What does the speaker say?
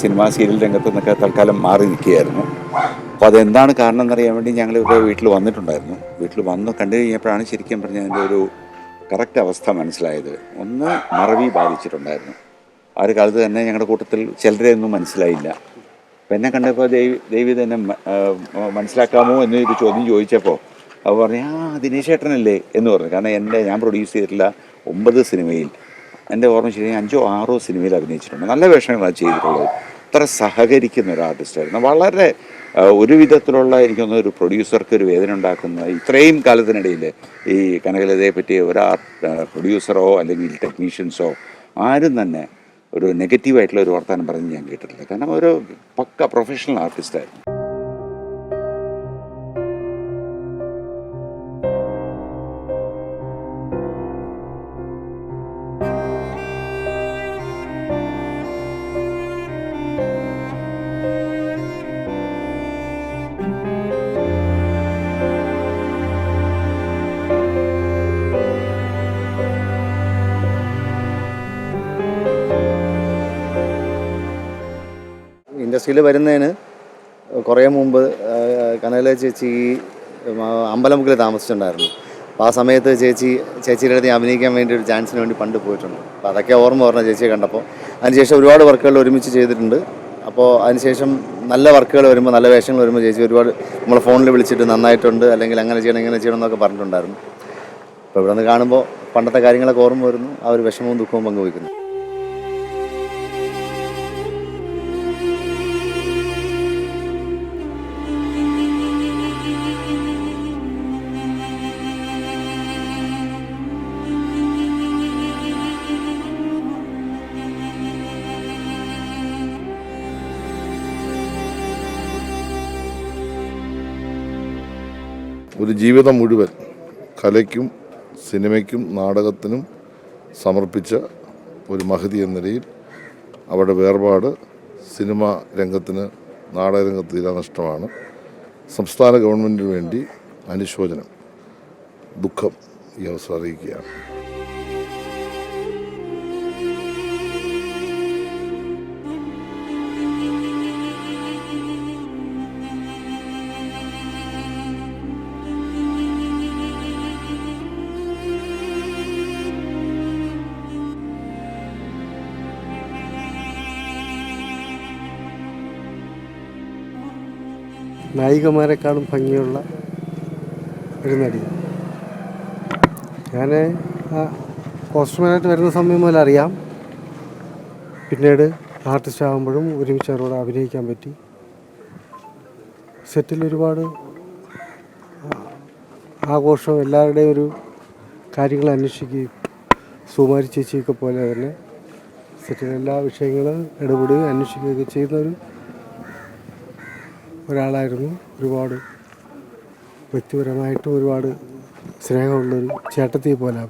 Cinema serial രംഗത്ത് നിന്നൊക്കെ തൽക്കാലം മാറി നിൽക്കുകയായിരുന്നു. അപ്പോൾ അതെന്താണ് കാരണം എന്നറിയാൻ വേണ്ടി ഞങ്ങളിവിടെ വീട്ടിൽ വന്നിട്ടുണ്ടായിരുന്നു. വീട്ടിൽ വന്ന് കണ്ടു കഴിഞ്ഞപ്പോഴാണ് ശരിക്കും പറഞ്ഞാൽ അതിൻ്റെ ഒരു കറക്റ്റ് അവസ്ഥ മനസ്സിലായത്. ഒന്ന് മറവി ബാധിച്ചിട്ടുണ്ടായിരുന്നു. ആ ഒരു കാലത്ത് തന്നെ ഞങ്ങളുടെ കൂട്ടത്തിൽ ചിലരെ ഒന്നും മനസ്സിലായില്ല. അപ്പം എന്നെ കണ്ടപ്പോൾ ദേവി തന്നെ മനസ്സിലാക്കാമോ എന്നൊരു ചോദ്യം ചോദിച്ചപ്പോൾ അവർ പറഞ്ഞു, ദിനേശ് ചേട്ടനല്ലേ എന്ന് പറഞ്ഞു. കാരണം ഞാൻ പ്രൊഡ്യൂസ് ചെയ്തിട്ടുള്ള 9 സിനിമയിൽ എൻ്റെ ഓർമ്മ ശരി 5ഓ 6ഓ സിനിമയിൽ അഭിനയിച്ചിട്ടുണ്ട്. നല്ല വേഷങ്ങളാണ് ചെയ്തിട്ടുള്ളത്. അത്ര സഹകരിക്കുന്ന ഒരു ആർട്ടിസ്റ്റായിരുന്നു. വളരെ ഒരു വിധത്തിലുള്ള എനിക്കൊന്ന് ഒരു പ്രൊഡ്യൂസർക്ക് ഒരു വേദന ഉണ്ടാക്കുന്ന ഇത്രയും കാലത്തിനിടയിൽ ഈ കനകലതയെ പറ്റി ഒരു പ്രൊഡ്യൂസറോ അല്ലെങ്കിൽ ടെക്നീഷ്യൻസോ ആരും തന്നെ ഒരു നെഗറ്റീവായിട്ടുള്ള ഒരു വർത്തമാനം പറഞ്ഞ് ഞാൻ കേട്ടിട്ടില്ല. കാരണം ഒരു പക്ക പ്രൊഫഷണൽ ആർട്ടിസ്റ്റായിരുന്നു. ഇൻഡസ്ട്രിയിൽ വരുന്നതിന് കുറേ മുമ്പ് കനകല ചേച്ചി അമ്പലമുക്കിൽ താമസിച്ചിട്ടുണ്ടായിരുന്നു. അപ്പോൾ ആ സമയത്ത് ചേച്ചിയുടെ അടുത്ത് അഭിനയിക്കാൻ വേണ്ടി ഒരു ചാൻസിന് വേണ്ടി പണ്ട് പോയിട്ടുണ്ട്. അപ്പോൾ അതൊക്കെ ഓർമ്മ പറഞ്ഞ ചേച്ചിയെ കണ്ടപ്പോൾ. അതിനുശേഷം ഒരുപാട് വർക്കുകൾ ഒരുമിച്ച് ചെയ്തിട്ടുണ്ട്. അപ്പോൾ അതിനുശേഷം നല്ല വർക്കുകൾ വരുമ്പോൾ, നല്ല വേഷങ്ങൾ വരുമ്പോൾ ചേച്ചി ഒരുപാട് നമ്മളെ ഫോണിൽ വിളിച്ചിട്ട് നന്നായിട്ടുണ്ട്, അല്ലെങ്കിൽ അങ്ങനെ ചെയ്യണം ഇങ്ങനെ ചെയ്യണം എന്നൊക്കെ പറഞ്ഞിട്ടുണ്ടായിരുന്നു. അപ്പോൾ ഇവിടെ നിന്ന് കാണുമ്പോൾ പണ്ടത്തെ കാര്യങ്ങളൊക്കെ ഓർമ്മ വരുന്നു. ആ ഒരു വിഷമവും ദുഃഖവും പങ്കുവയ്ക്കുന്നു. ഒരു ജീവിതം മുഴുവൻ കലയ്ക്കും സിനിമയ്ക്കും നാടകത്തിനും സമർപ്പിച്ച ഒരു മഹതി എന്ന നിലയിൽ അവരുടെ വേർപാട് സിനിമ രംഗത്തിന്, നാടകരംഗത്ത് തീരാ നഷ്ടമാണ്. സംസ്ഥാന ഗവൺമെൻറ്റിന് വേണ്ടി അനുശോചനം, ദുഃഖം ഈ അവസരം അറിയിക്കുകയാണ്. നായികമാരെക്കാളും ഭംഗിയുള്ള ഒരു നടി. ഞാൻ പോസ്റ്റ്മാനായിട്ട് വരുന്ന സമയം മുതൽ അറിയാം. പിന്നീട് ആർട്ടിസ്റ്റ് ആകുമ്പോഴും ഒരുമിച്ച് അവരോട് അഭിനയിക്കാൻ പറ്റി. സെറ്റിൽ ഒരുപാട് ആഘോഷം, എല്ലാവരുടെയും ഒരു കാര്യങ്ങൾ അന്വേഷിക്കുകയും സുമാരി ചേച്ചിയൊക്കെ പോലെ തന്നെ സെറ്റിലെ എല്ലാ വിഷയങ്ങളും ഇടപെടുകയും അന്വേഷിക്കുകയൊക്കെ ചെയ്യുന്ന ഒരാളായിരുന്നു. ഒരുപാട് വ്യക്തിപരമായിട്ടും ഒരുപാട് സ്നേഹമുള്ളൊരു ചേട്ടത്തിയെ പോലെ.